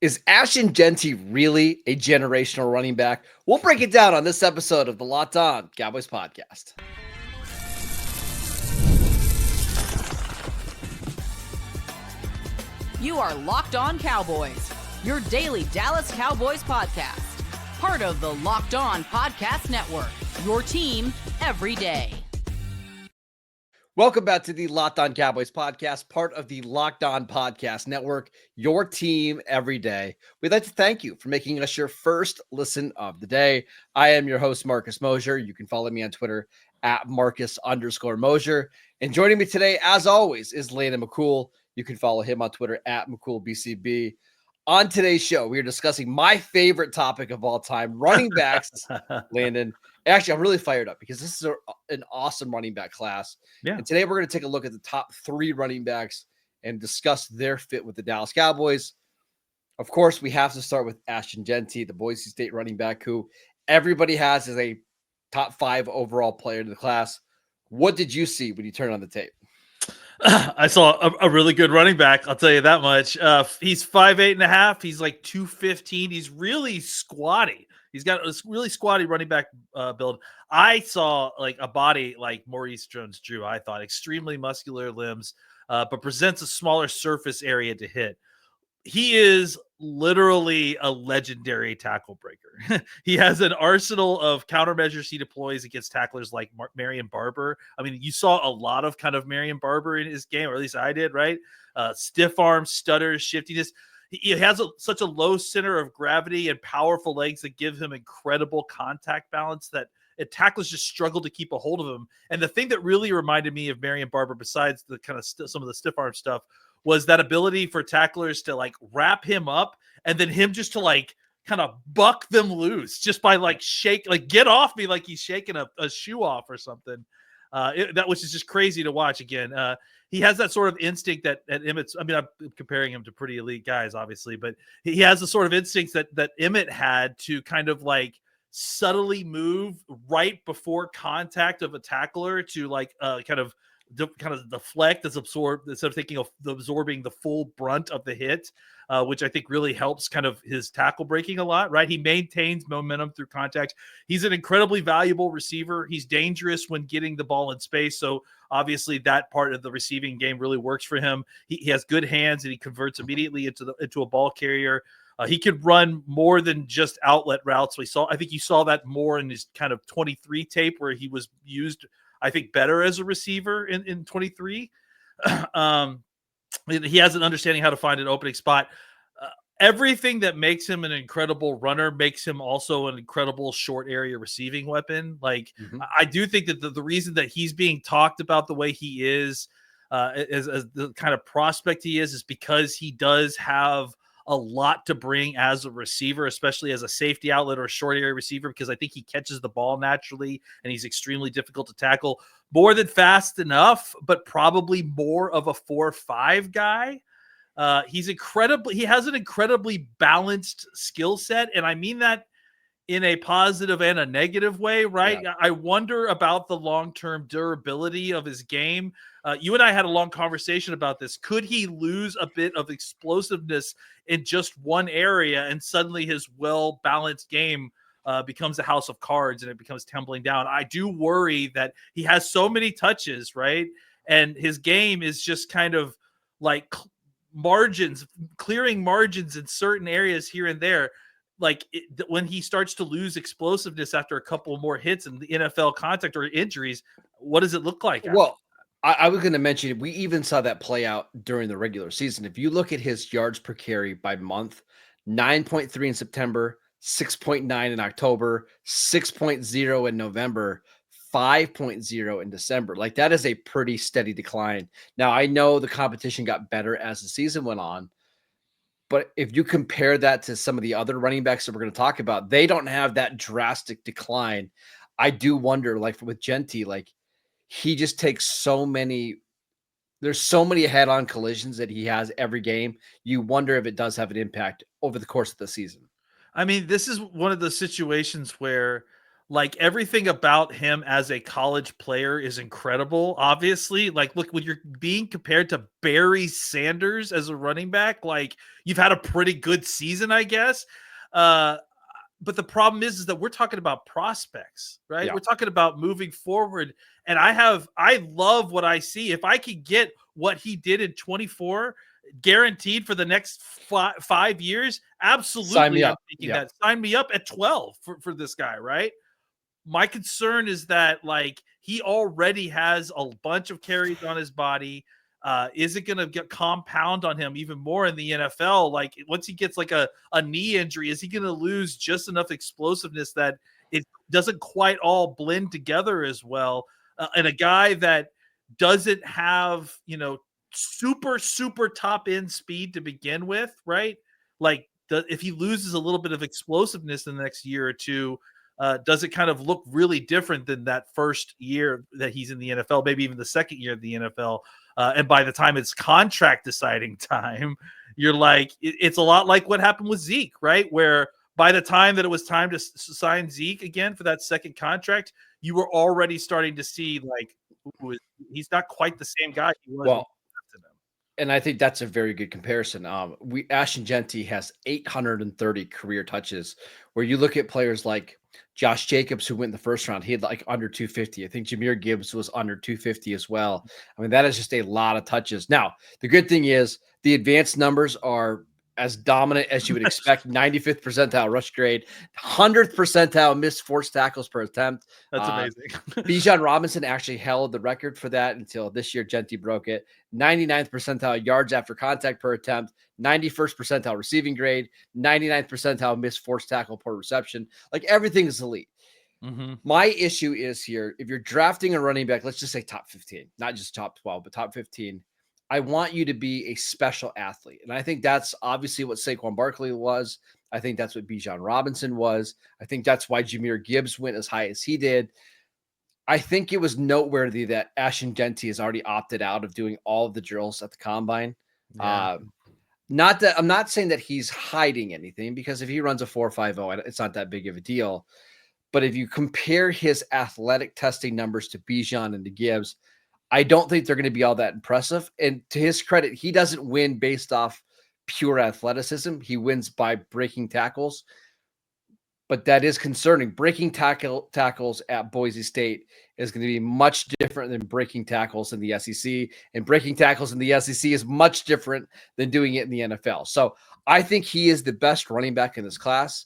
Is Ashton Jeanty really a generational running back? We'll break it down on this episode of the Locked On Cowboys podcast. You are Locked On Cowboys, your daily Dallas Cowboys podcast. Part of the Locked On Podcast Network, your team every day. Welcome back to the Locked On Cowboys podcast, part of the Locked On Podcast Network, your team every day. We'd like to thank you for making us your first listen of the day. I am your host, Marcus Mosher. You can follow me on Twitter at Marcus_Mosher. And joining me today, as always, is Landon McCool. You can follow him on Twitter at McCoolBCB. On today's show, we are discussing my favorite topic of all time, running backs, Landon. Actually, I'm really fired up because this is an awesome running back class. Yeah. And today we're going to take a look at the top 3 running backs and discuss their fit with the Dallas Cowboys. Of course, we have to start with Ashton Jeanty, the Boise State running back, who everybody has as a top 5 overall player in the class. What did you see when you turned on the tape? I saw a really good running back. I'll tell you that much. He's 5'8.5". He's like 215. He's really squatty. He's got a really squatty running back build. I saw like a body like Maurice Jones-Drew. I thought extremely muscular limbs, but presents a smaller surface area to hit. He is literally a legendary tackle breaker. He has an arsenal of countermeasures he deploys against tacklers like Marion Barber. I mean, you saw a lot of kind of Marion Barber in his game, or at least I did, right? Stiff arm, stutters, shiftiness. He has such a low center of gravity and powerful legs that give him incredible contact balance that tacklers just struggle to keep a hold of him. And the thing that really reminded me of Marion Barber, besides the kind of some of the stiff arm stuff, was that ability for tacklers to like wrap him up and then him just to like kind of buck them loose just by like get off me like he's shaking a shoe off or something. That which is just crazy to watch again. He has that sort of instinct that Emmett's, I mean, I'm comparing him to pretty elite guys, obviously, but he has the sort of instincts that Emmett had to kind of like subtly move right before contact of a tackler to like kind of deflect as absorb instead of thinking of absorbing the full brunt of the hit, which I think really helps kind of his tackle breaking a lot, right? He maintains momentum through contact. He's an incredibly valuable receiver. He's dangerous when getting the ball in space. So obviously that part of the receiving game really works for him. He has good hands and he converts immediately into a ball carrier. He could run more than just outlet routes. I think you saw that more in his kind of 23 tape where he was used, I think, better as a receiver in 23. He has an understanding how to find an opening spot. Everything that makes him an incredible runner makes him also an incredible short area receiving weapon. Like, I do think that the reason that he's being talked about the way he is, as the kind of prospect he is because he does have a lot to bring as a receiver, especially as a safety outlet or a short area receiver, because I think he catches the ball naturally and he's extremely difficult to tackle. More than fast enough, but probably more of a 4-5 guy. He has an incredibly balanced skill set. And I mean that in a positive and a negative way, right? Yeah. I wonder about the long-term durability of his game. You and I had a long conversation about this. Could he lose a bit of explosiveness in just one area and suddenly his well-balanced game becomes a house of cards and it becomes tumbling down? I do worry that he has so many touches, right? And his game is just kind of like clearing margins in certain areas here and there. Like when he starts to lose explosiveness after a couple more hits in the NFL contact or injuries, what does it look like? Well, I was going to mention, we even saw that play out during the regular season. If you look at his yards per carry by month, 9.3 in September, 6.9 in October, 6.0 in November, 5.0 in December. Like, that is a pretty steady decline. Now, I know the competition got better as the season went on, but if you compare that to some of the other running backs that we're going to talk about, they don't have that drastic decline. I do wonder, like with Jeanty, like he just takes there's so many head-on collisions that he has every game. You wonder if it does have an impact over the course of the season. I mean, this is one of the situations where like everything about him as a college player is incredible. Obviously, like look, when you're being compared to Barry Sanders as a running back, like you've had a pretty good season, I guess. But the problem is that we're talking about prospects, right? Yeah. We're talking about moving forward. And I love what I see. If I could get what he did in 24 guaranteed for the next 5 years, absolutely. Sign me I'm up. thinking Yeah. that. Sign me up at 12 for this guy, right? My concern is that like he already has a bunch of carries on his body. Is it going to get compound on him even more in the NFL? Like once he gets like a knee injury, is he going to lose just enough explosiveness that it doesn't quite all blend together as well? And a guy that doesn't have, super top end speed to begin with, right? Like if he loses a little bit of explosiveness in the next year or two, does it kind of look really different than that first year that he's in the NFL, maybe even the second year of the NFL? And by the time it's contract deciding time, you're like, it's a lot like what happened with Zeke, right? Where by the time that it was time to sign Zeke again for that second contract, you were already starting to see like, ooh, he's not quite the same guy he was. Well, and I think that's a very good comparison. Ashton Jeanty has 830 career touches, where you look at players like Josh Jacobs, who went in the first round, he had like under 250. I think Jahmyr Gibbs was under 250 as well. I mean, that is just a lot of touches. Now, the good thing is the advanced numbers are as dominant as you would expect. 95th percentile rush grade, 100th percentile missed forced tackles per attempt. That's amazing. Bijan Robinson actually held the record for that until this year. Jeanty broke it. 99th percentile yards after contact per attempt, 91st percentile receiving grade, 99th percentile missed forced tackle per reception. Like everything is elite. Mm-hmm. My issue is here, if you're drafting a running back, let's just say top 15, not just top 12, but top 15. I want you to be a special athlete. And I think that's obviously what Saquon Barkley was. I think that's what Bijan Robinson was. I think that's why Jahmyr Gibbs went as high as he did. I think it was noteworthy that Ashton Jeanty has already opted out of doing all of the drills at the combine. Yeah. Not that I'm not saying that he's hiding anything, because if he runs a 4.50, it's not that big of a deal. But if you compare his athletic testing numbers to Bijan and to Gibbs, I don't think they're going to be all that impressive. And to his credit, he doesn't win based off pure athleticism. He wins by breaking tackles. But that is concerning. Breaking tackles at Boise State is going to be much different than breaking tackles in the SEC. And breaking tackles in the SEC is much different than doing it in the NFL. So I think he is the best running back in this class.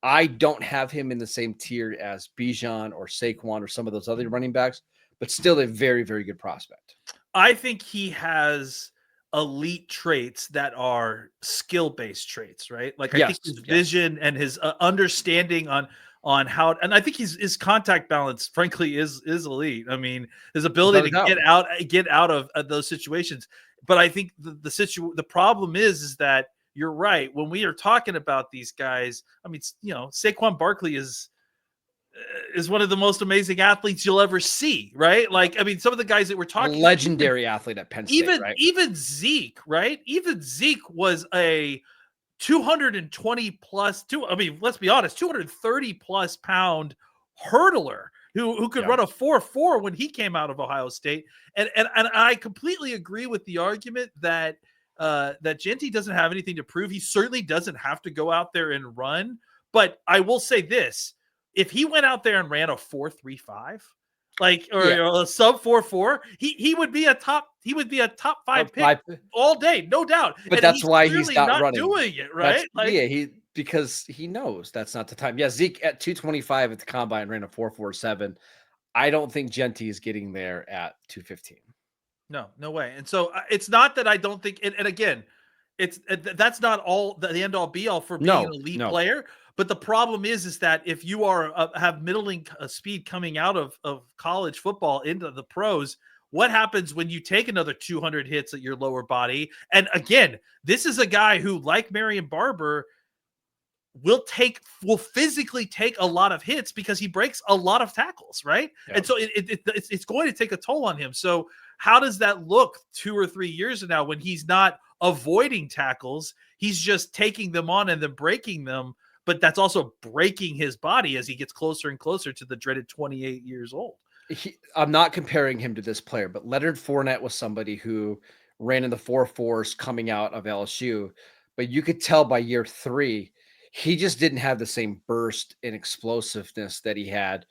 I don't have him in the same tier as Bijan or Saquon or some of those other running backs, but still a very, very good prospect. I think he has elite traits that are skill-based traits, right? Like I think his vision and his understanding on how, and I think his contact balance, frankly, is elite. I mean, his ability to get out of those situations. But I think the problem is that you're right. When we are talking about these guys, I mean, Saquon Barkley is one of the most amazing athletes you'll ever see, right? Like, I mean, some of the guys that we're talking, legendary athlete at Penn State, right? Even Zeke, right? Even Zeke was a 220 plus let's be honest, 230 plus pound hurdler who could run a 4.4 when he came out of Ohio State. And I completely agree with the argument that Jeanty doesn't have anything to prove. He certainly doesn't have to go out there and run. But I will say this: if he went out there and ran a 4.35, or a sub 4.4, he would be a top 5 pick all day, no doubt. But and that's why he's not running, doing it, right? Because he knows that's not the time. Yeah, Zeke at 225 at the combine ran a 4.47. I don't think Jeanty is getting there at 215. No way. And so it's not that I don't think, and again, that's not all the end all be all for being an elite player. But the problem is that if you have middling speed coming out of college football into the pros, what happens when you take another 200 hits at your lower body? And again, this is a guy who, like Marion Barber, will physically take a lot of hits because he breaks a lot of tackles, right? Yeah. And so it's going to take a toll on him. So how does that look 2 or 3 years from now when he's not avoiding tackles? He's just taking them on and then breaking them. but that's also breaking his body as he gets closer and closer to the dreaded 28 years old. I'm not comparing him to this player, but Leonard Fournette was somebody who ran in the 4.4s coming out of LSU, but you could tell by year 3, he just didn't have the same burst and explosiveness that he had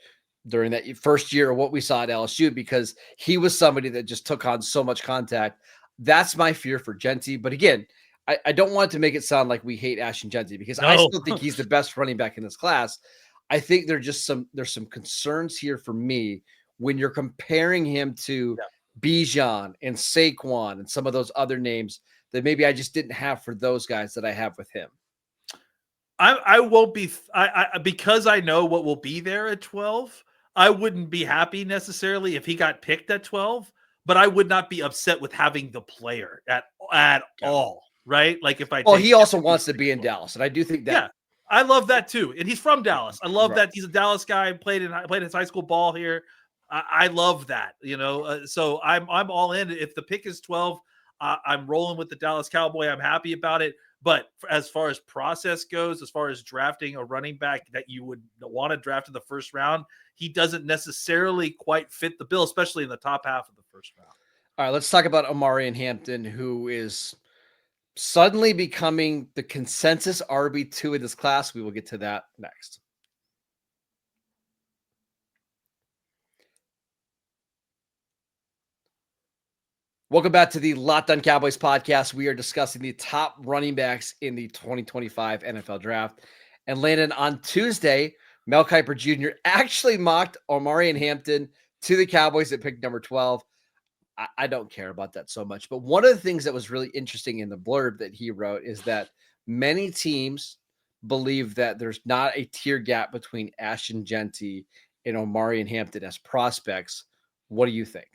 during that first year of what we saw at LSU, because he was somebody that just took on so much contact. That's my fear for Jeanty. But again, I don't want to make it sound like we hate Ashton Jeanty, because I still think he's the best running back in this class. I think there's some concerns here for me when you're comparing him to Bijan and Saquon and some of those other names that maybe I just didn't have for those guys that I have with him. I won't be because I know what will be there at 12. I wouldn't be happy necessarily if he got picked at 12, but I would not be upset with having the player at all. Right? Like if I he also wants to be in Dallas, and I do think that. Yeah, I love that too, and he's from Dallas. I love that he's a Dallas guy. Played his high school ball here. I love that. So I'm all in. If the pick is 12, I'm rolling with the Dallas Cowboy. I'm happy about it. But as far as process goes, as far as drafting a running back that you would want to draft in the first round, he doesn't necessarily quite fit the bill, especially in the top half of the first round. All right, let's talk about Omarion Hampton, who is suddenly becoming the consensus RB2 in this class. We will get to that next. Welcome back to the Locked On Cowboys podcast. We are discussing the top running backs in the 2025 NFL Draft. And Landon, on Tuesday, Mel Kiper Jr. actually mocked Omarion Hampton to the Cowboys at pick number 12. I don't care about that so much. But one of the things that was really interesting in the blurb that he wrote is that many teams believe that there's not a tier gap between Ashton Jeanty and Omarion Hampton as prospects. What do you think?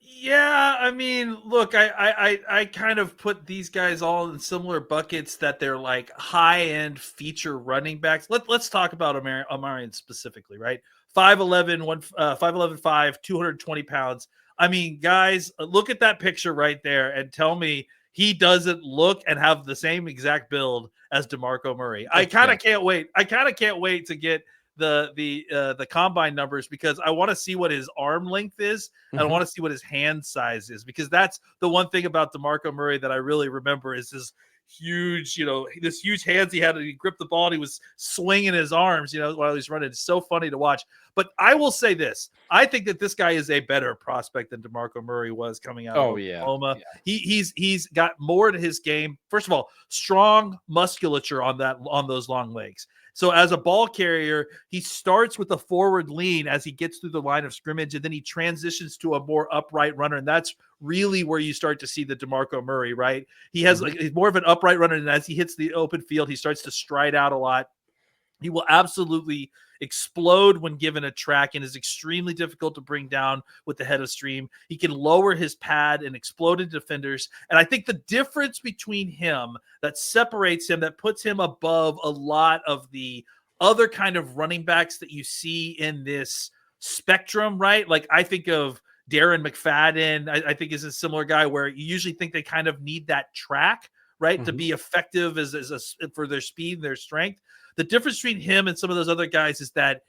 Yeah, I mean, look, I kind of put these guys all in similar buckets that they're like high-end feature running backs. Let's talk about Omarion specifically, right? 5'11", 5'11", 220 pounds. I mean, guys, look at that picture right there and tell me he doesn't look and have the same exact build as DeMarco Murray. I kind of can't wait. I kind of can't wait to get the combine numbers, because I want to see what his arm length is, and I want to see what his hand size is, because that's the one thing about DeMarco Murray that I really remember is his huge, this huge hands he had. He gripped the ball and he was swinging his arms, while he was running. It's so funny to watch. But I will say this: I think that this guy is a better prospect than DeMarco Murray was coming out of Oklahoma. Yeah. He's got more to his game. First of all, strong musculature on those long legs. So as a ball carrier, he starts with a forward lean as he gets through the line of scrimmage, and then he transitions to a more upright runner. And that's really where you start to see the DeMarco Murray, right? He has he's more of an upright runner, and as he hits the open field, he starts to stride out a lot. He will absolutely explode when given a track and is extremely difficult to bring down with the head of stream. He can lower his pad and explode into defenders. And I think the difference between him that separates him, that puts him above a lot of the other kind of running backs that you see in this spectrum, right? Like I think of Darren McFadden, I think is a similar guy where you usually think they kind of need that track, right? To be effective for their speed and their strength. The difference between him and some of those other guys is that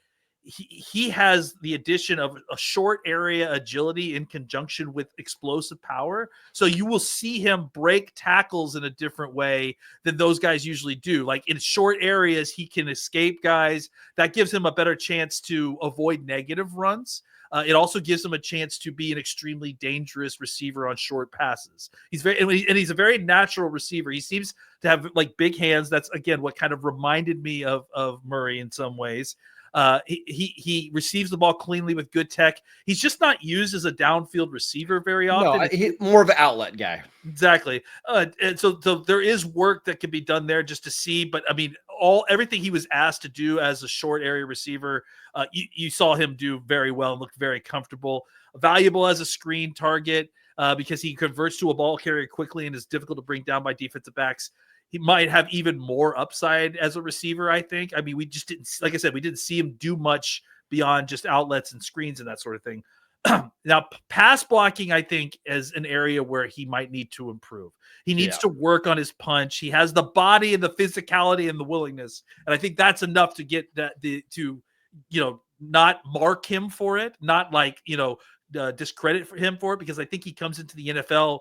he has the addition of a short area agility in conjunction with explosive power. So you will see him break tackles in a different way than those guys usually do. Like in short areas, he can escape guys. That gives him a better chance to avoid negative runs. It also gives him a chance to be an extremely dangerous receiver on short passes. He's a very natural receiver. He seems to have like big hands. That's again what kind of reminded me of Murray in some ways. He receives the ball cleanly with good tech. He's just not used as a downfield receiver very often. No, he's more of an outlet guy. Exactly. And so there is work that can be done there just to see. But I mean, everything he was asked to do as a short area receiver, you saw him do very well and looked very comfortable, valuable as a screen target because he converts to a ball carrier quickly and is difficult to bring down by defensive backs. He might have even more upside as a receiver, I think. I mean, we just didn't, like I said, we didn't see him do much beyond just outlets and screens and that sort of thing. Now, pass blocking, I think, is an area where he might need to improve. He needs to work on his punch. He has the body and the physicality and the willingness, and I think that's enough to get not mark him for it, not discredit him for it, because I think he comes into the NFL,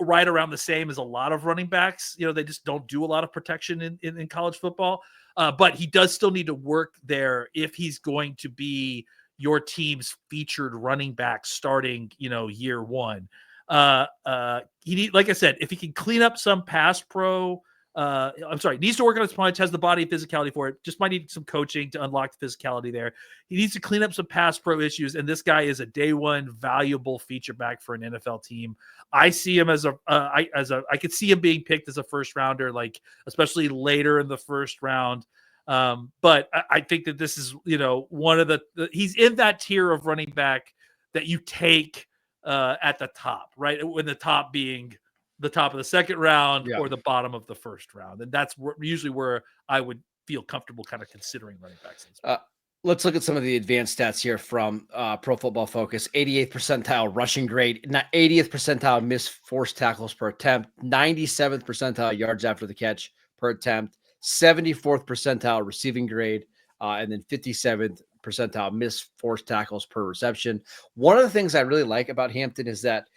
right around the same as a lot of running backs. They just don't do a lot of protection in college football, but he does still need to work there if he's going to be your team's featured running back starting, year one. Like I said, if he can clean up some pass pro, needs to work on his punch, has the body and physicality for it. Just might need some coaching to unlock the physicality there. He needs to clean up some pass pro issues, and this guy is a day one valuable feature back for an NFL team. I see him I could see him being picked as a first rounder, like especially later in the first round. But I think that this is, one of he's in that tier of running back that you take at the top, right? When the top being the top of the second round or the bottom of the first round. And that's usually where I would feel comfortable kind of considering running backs. Let's look at some of the advanced stats here from Pro Football Focus. 88th percentile rushing grade, 80th percentile missed forced tackles per attempt, 97th percentile yards after the catch per attempt, 74th percentile receiving grade, and then 57th percentile missed forced tackles per reception. One of the things I really like about Hampton is that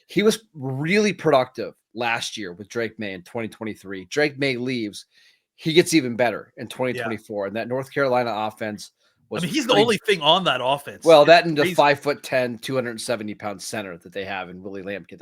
he was really productive last year with Drake May in 2023. Drake May leaves. He gets even better in 2024. And that North Carolina offense was he's the only thing on that offense. Well, that and the 5'10", 270-pound center that they have in Willie Lampkin.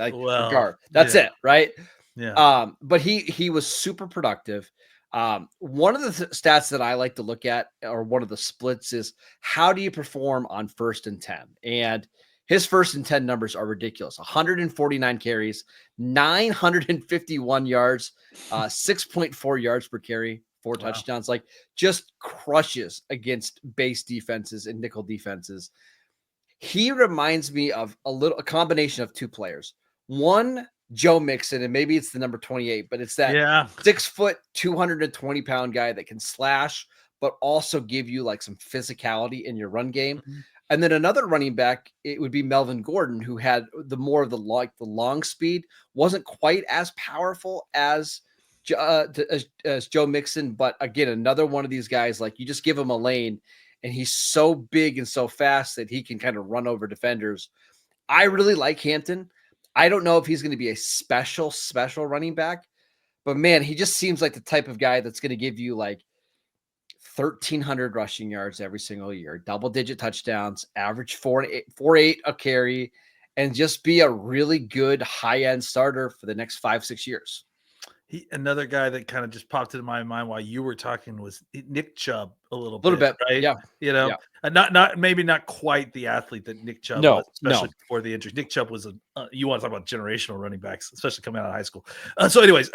That's it, right? Yeah. But he was super productive. One of the stats that I like to look at, or one of the splits, is how do you perform on 1st and 10? And his 1st and 10 numbers are ridiculous. 149 carries, 951 yards, 6.4 yards per carry, 4 touchdowns. Like, just crushes against base defenses and nickel defenses. He reminds me of a combination of two players. One, Joe Mixon, and maybe it's the number 28, but it's that 6 foot, 220-pound guy that can slash, but also give you like some physicality in your run game. Mm-hmm. And then another running back, it would be Melvin Gordon, who had the long speed, wasn't quite as powerful as Joe Mixon, but again, another one of these guys, like, you just give him a lane, and he's so big and so fast that he can kind of run over defenders. I really like Hampton. I don't know if he's going to be a special running back, but man, he just seems like the type of guy that's going to give you like 1,300 rushing yards every single year, double-digit touchdowns, average 4.8 a carry, and just be a really good high-end starter for the next 5-6 years. Another guy that kind of just popped into my mind while you were talking was Nick Chubb a little bit, right? Yeah. And not quite the athlete that Nick Chubb was, especially before the injury. Nick Chubb was you want to talk about generational running backs, especially coming out of high school. So anyways,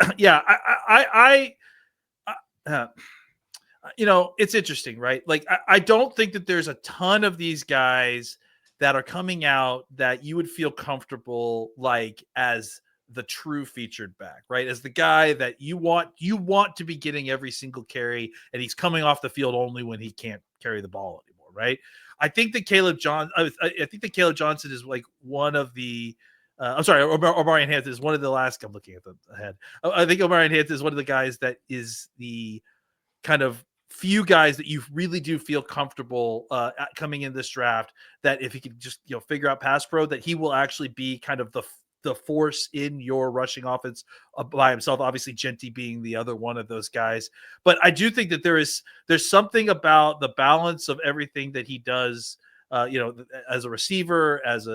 it's interesting, right? Like, I don't think that there's a ton of these guys that are coming out that you would feel comfortable like as the true featured back, right? As the guy that you want to be getting every single carry, and he's coming off the field only when he can't carry the ball anymore, right? I think that Kaleb Johnson is like one of the Omarion Hampton is one of the last. I'm looking at the head. I think Omarion Hampton is one of the guys that is the kind of few guys that you really do feel comfortable coming in this draft, that if he could just figure out pass pro, that he will actually be kind of the force in your rushing offense by himself. Obviously, Jeanty being the other one of those guys. But I do think that there's something about the balance of everything that he does, as a receiver, as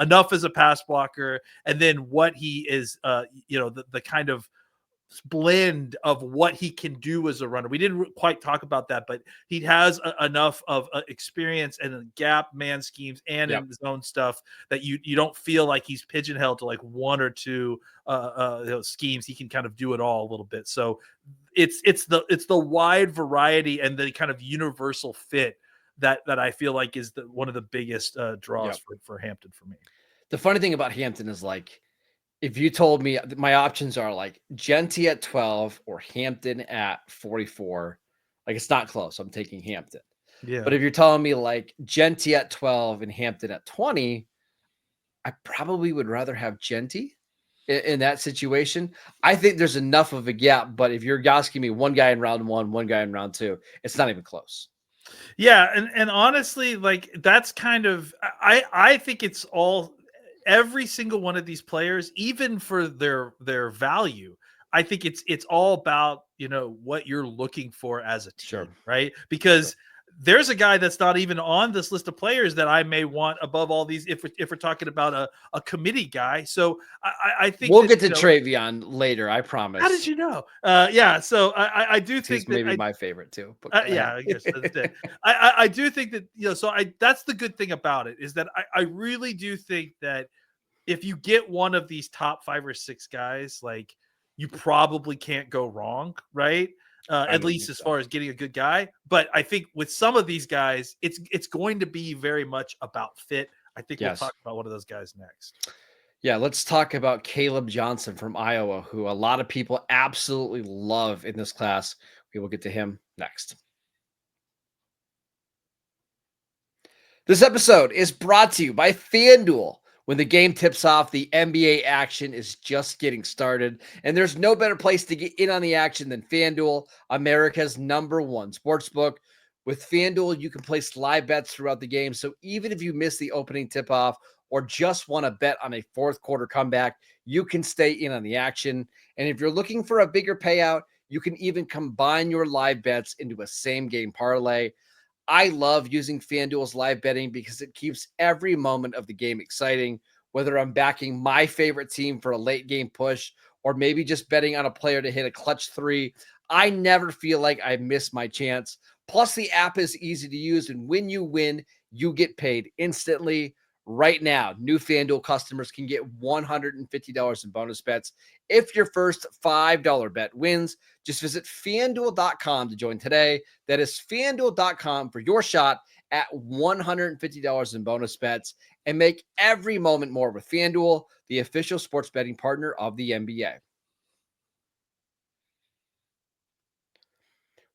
enough as a pass blocker, and then what he is, the kind of blend of what he can do as a runner. We didn't quite talk about that, but he has enough of experience and gap man schemes and in his own stuff that you don't feel like he's pigeonholed to like one or two schemes. He can kind of do it all a little bit. So it's the wide variety and the kind of universal fit that I feel like is one of the biggest draws for Hampton for me. The funny thing about Hampton is, like, if you told me my options are like Jeanty at 12 or Hampton at 44, like, it's not close. I'm taking Hampton. Yeah. But if you're telling me like Jeanty at 12 and Hampton at 20, I probably would rather have Jeanty in that situation. I think there's enough of a gap, but if you're asking me one guy in round 1, one guy in round 2, it's not even close. Yeah, and honestly, like that's kind of I think it's all every single one of these players, even for their value. I think it's all about, what you're looking for as a team, Sure. right? Because there's a guy that's not even on this list of players that I may want above all these if we're talking about a committee guy. So I think we'll that, get to Travion later, I promise. how did you know? Yeah, so I do think He's that maybe my favorite too. But yeah, I guess that's it. I do think that, so that's the good thing about it, is that I really do think that if you get one of these top 5 or 6 guys, like you probably can't go wrong, right? At least as far as getting a good guy. But I think with some of these guys, it's going to be very much about fit. I think we'll talk about one of those guys next. Yeah, let's talk about Kaleb Johnson from Iowa, who a lot of people absolutely love in this class. We will get to him next. This episode is brought to you by FanDuel. When the game tips off, the NBA action is just getting started, and there's no better place to get in on the action than FanDuel, America's #1 sportsbook. With FanDuel, you can place live bets throughout the game, so even if you miss the opening tip-off or just want to bet on a fourth quarter comeback, you can stay in on the action. And if you're looking for a bigger payout, you can even combine your live bets into a same-game parlay. I love using FanDuel's live betting because it keeps every moment of the game exciting, whether I'm backing my favorite team for a late game push or maybe just betting on a player to hit a clutch 3. I never feel like I missed my chance. Plus, the app is easy to use, and when you win, you get paid instantly. Right now, new FanDuel customers can get $150 in bonus bets if your first $5 bet wins. Just visit FanDuel.com to join today. That is FanDuel.com for your shot at $150 in bonus bets, and make every moment more with FanDuel, the official sports betting partner of the NBA.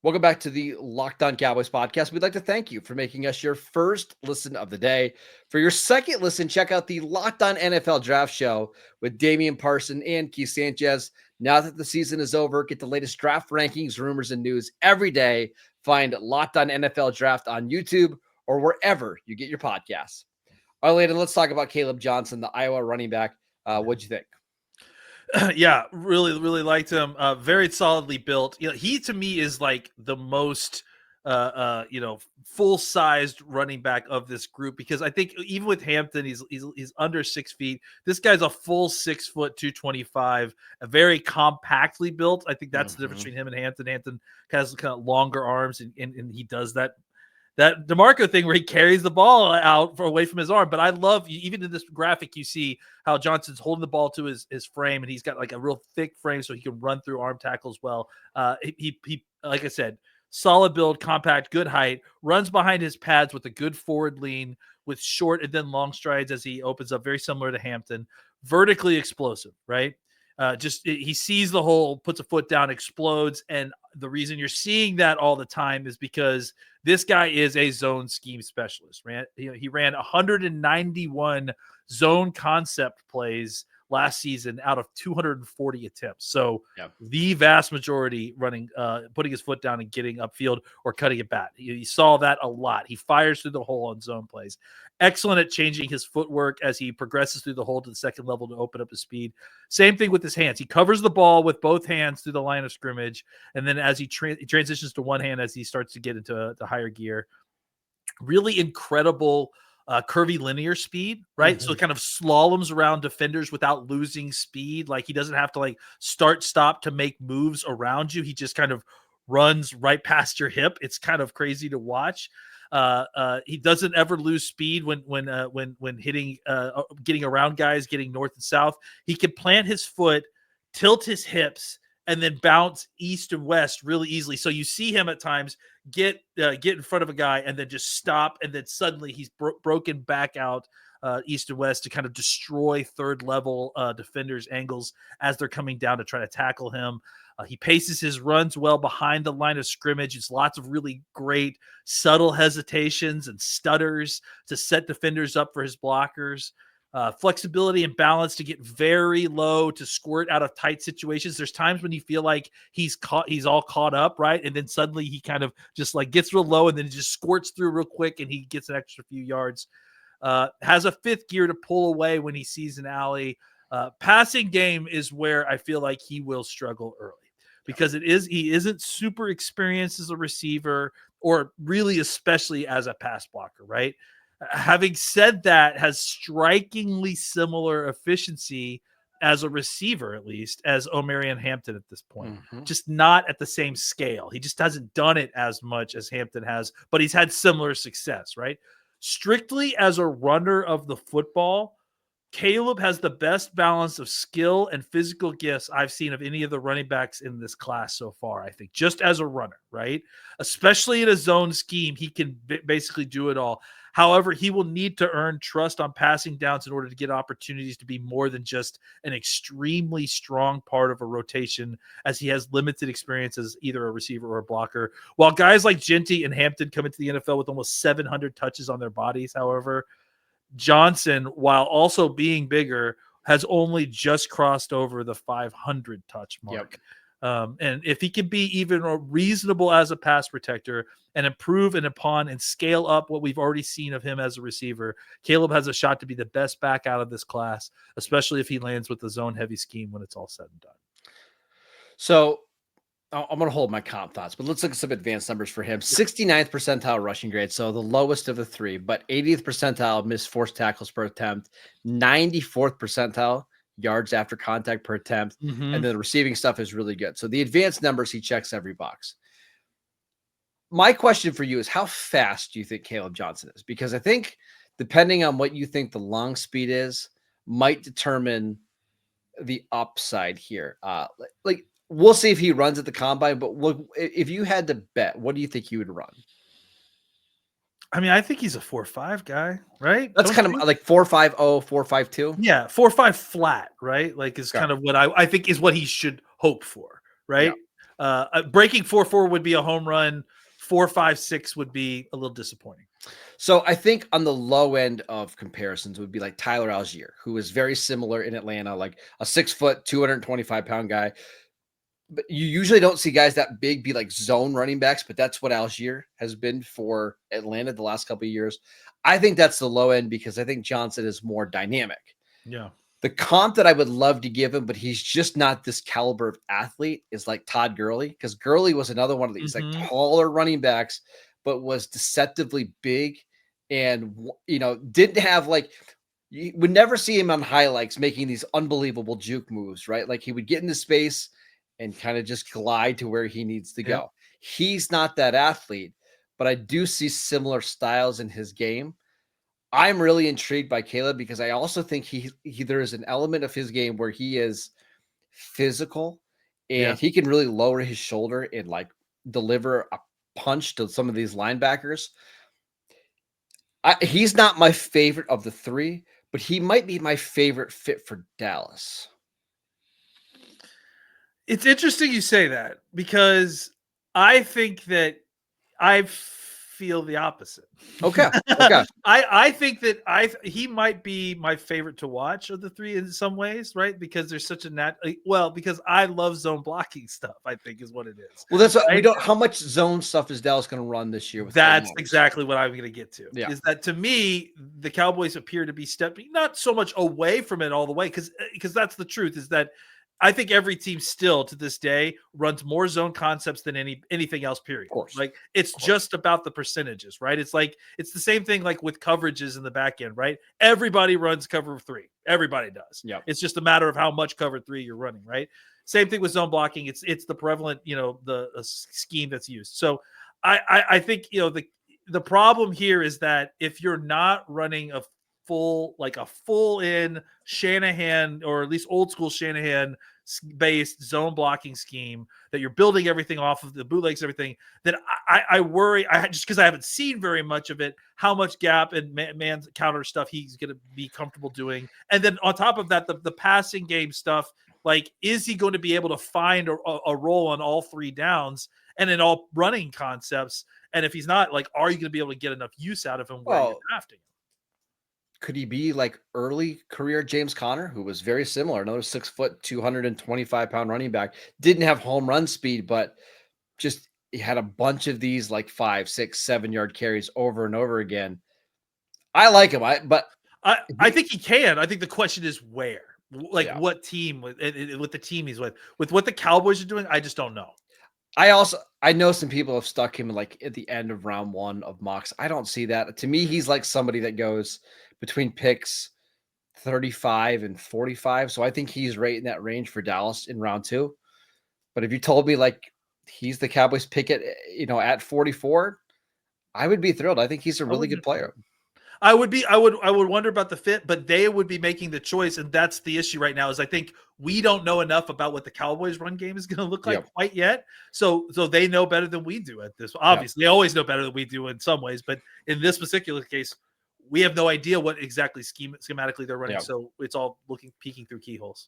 Welcome back to the Locked On Cowboys podcast. We'd like to thank you for making us your first listen of the day. For your second listen, check out the Locked On NFL Draft Show with Damian Parson and Keith Sanchez. Now that the season is over, get the latest draft rankings, rumors, and news every day. Find Locked On NFL Draft on YouTube or wherever you get your podcasts. All right, Landon, let's talk about Kaleb Johnson, the Iowa running back. What'd you think? Yeah, really, really liked him. Very solidly built. He to me is like the most full-sized running back of this group, because I think even with Hampton, he's under 6 feet. This guy's a full 6 foot, 225, a very compactly built. I think that's the difference between him and Hampton. Hampton has kind of longer arms, and he does that DeMarco thing where he carries the ball out away from his arm. But I love, even in this graphic, you see how Johnson's holding the ball to his frame, and he's got like a real thick frame so he can run through arm tackles well. He like I said, solid build, compact, good height, runs behind his pads with a good forward lean, with short and then long strides as he opens up, very similar to Hampton. Vertically explosive, right? He sees the hole, puts a foot down, explodes. And the reason you're seeing that all the time is because this guy is a zone scheme specialist. He ran 191 zone concept plays last season out of 240 attempts. So the vast majority running, putting his foot down and getting upfield or cutting it back. You saw that a lot. He fires through the hole on zone plays. Excellent at changing his footwork as he progresses through the hole to the second level to open up his speed. Same thing with his hands. He covers the ball with both hands through the line of scrimmage. And then as he transitions to one hand, as he starts to get into the higher gear, really incredible curvy linear speed, right? So it kind of slaloms around defenders without losing speed. Like he doesn't have to like start, stop to make moves around you. He just kind of runs right past your hip. It's kind of crazy to watch. He doesn't ever lose speed when hitting, getting around guys, getting north and south. He can plant his foot, tilt his hips, and then bounce east and west really easily. So you see him at times get in front of a guy and then just stop, and then suddenly he's broken back out east and west to kind of destroy third level defenders' angles as they're coming down to try to tackle him. He paces his runs well behind the line of scrimmage. It's lots of really great subtle hesitations and stutters to set defenders up for his blockers. Flexibility and balance to get very low to squirt out of tight situations. There's times when you feel like he's all caught up, right? And then suddenly he kind of just like gets real low and then he just squirts through real quick and he gets an extra few yards. Has a fifth gear to pull away when he sees an alley. Passing game is where I feel like he will struggle early because he isn't super experienced as a receiver or really especially as a pass blocker, right? Having said that, has strikingly similar efficiency as a receiver, at least, as Omarion Hampton at this point. Just not at the same scale. He just hasn't done it as much as Hampton has, but he's had similar success, right? Strictly as a runner of the football, Kaleb has the best balance of skill and physical gifts I've seen of any of the running backs in this class so far, I think, just as a runner, right? Especially in a zone scheme, he can basically do it all. However, he will need to earn trust on passing downs in order to get opportunities to be more than just an extremely strong part of a rotation, as he has limited experience as either a receiver or a blocker. While guys like Jeanty and Hampton come into the NFL with almost 700 touches on their bodies, however, Johnson, while also being bigger, has only just crossed over the 500 touch mark. And if he can be even reasonable as a pass protector and improve and upon and scale up what we've already seen of him as a receiver, Kaleb has a shot to be the best back out of this class, especially if he lands with the zone heavy scheme when it's all said and done. So I'm going to hold my comp thoughts, but let's look at some advanced numbers for him. 69th percentile rushing grade, so the lowest of the three, but 80th percentile missed forced tackles per attempt, 94th percentile yards after contact per attempt, and the receiving stuff is really good. So the advanced numbers, he checks every box. My question for you is, how fast do you think Kaleb Johnson is? Because I think depending on what you think the long speed is might determine the upside here. Like we'll see if he runs at the combine, but if you had to bet, what do you think he would run? I mean, I think he's a 4.5 guy, right? That's kind of like 4.50, 4.52. Yeah, 4.5 flat, right? Like is kind of what I think is what he should hope for, right? Yeah. Breaking 4.4 would be a home run. 4.56 would be a little disappointing. So I think on the low end of comparisons would be like Tyler Algier, who is very similar in Atlanta, like a 6 foot, 225 pound guy. But you usually don't see guys that big be like zone running backs, but that's what Algier has been for Atlanta the last couple of years. I think that's the low end because I think Johnson is more dynamic. Yeah. The comp that I would love to give him, but he's just not this caliber of athlete, is like Todd Gurley, because Gurley was another one of these like taller running backs, but was deceptively big and, didn't have like, you would never see him on highlights making these unbelievable juke moves, right? Like he would get into space and kind of just glide to where he needs to go. He's not that athlete, but I do see similar styles in his game. I'm really intrigued by Kaleb because I also think there is an element of his game where he is physical and he can really lower his shoulder and like deliver a punch to some of these linebackers. He's not my favorite of the three, but he might be my favorite fit for Dallas. It's interesting you say that because I think that I feel the opposite. Okay. I think that he might be my favorite to watch of the three in some ways, right? Because there's such a because I love zone blocking stuff, I think is what it is. Well, that's what we don't. How much zone stuff is Dallas going to run this year? That's exactly what I'm going to get to. Yeah. Is that to me, the Cowboys appear to be stepping not so much away from it all the way, because that's the truth, is that I think every team still to this day runs more zone concepts than anything else, period. Of course. Like it's just about the percentages, right? It's like, it's the same thing like with coverages in the back end, right? Everybody runs cover 3. Everybody does. Yeah. It's just a matter of how much cover 3 you're running, right? Same thing with zone blocking. It's the prevalent, the scheme that's used. So I think, the problem here is that if you're not running a full in Shanahan, or at least old school Shanahan based zone blocking scheme that you're building everything off of the bootlegs, everything, that I worry, just because I haven't seen very much of it, how much gap and man counter stuff he's going to be comfortable doing. And then on top of that, the passing game stuff, like, is he going to be able to find a role on all 3 downs and in all running concepts? And if he's not, like, are you going to be able to get enough use out of him where you're drafting him? Could he be like early career James Conner, who was very similar, another 6 foot, 225-pound running back, didn't have home run speed, but just he had a bunch of these like 5, 6, 7 yard carries over and over again. I like him. I think he can. I think the question is where, like, what team with the team he's with what the Cowboys are doing. I just don't know. I know some people have stuck him like at the end of round 1 of mocks. I don't see that. To me, he's like somebody that goes between picks 35 and 45. So I think he's right in that range for Dallas in round 2. But if you told me like he's the Cowboys pick at 44, I would be thrilled. I think he's a really good player. I would wonder about the fit, but they would be making the choice. And that's the issue right now, is I think we don't know enough about what the Cowboys run game is going to look like quite yet. So they know better than we do at this. Obviously, they always know better than we do in some ways, but in this particular case, we have no idea what exactly schematically they're running. So it's all peeking through keyholes.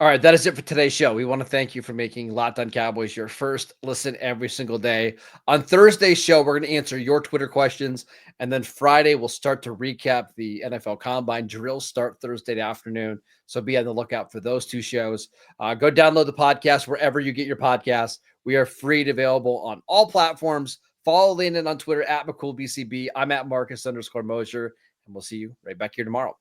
All right, that is it for today's show. We want to thank you for making Locked On Cowboys your first listen every single day. On Thursday's show, we're going to answer your Twitter questions. And then Friday, we'll start to recap the NFL Combine. Drills start Thursday afternoon. So be on the lookout for those 2 shows. Go download the podcast wherever you get your podcasts. We are free and available on all platforms. Follow Landon on Twitter at McCoolBCB. I'm at Marcus_Mosher. And we'll see you right back here tomorrow.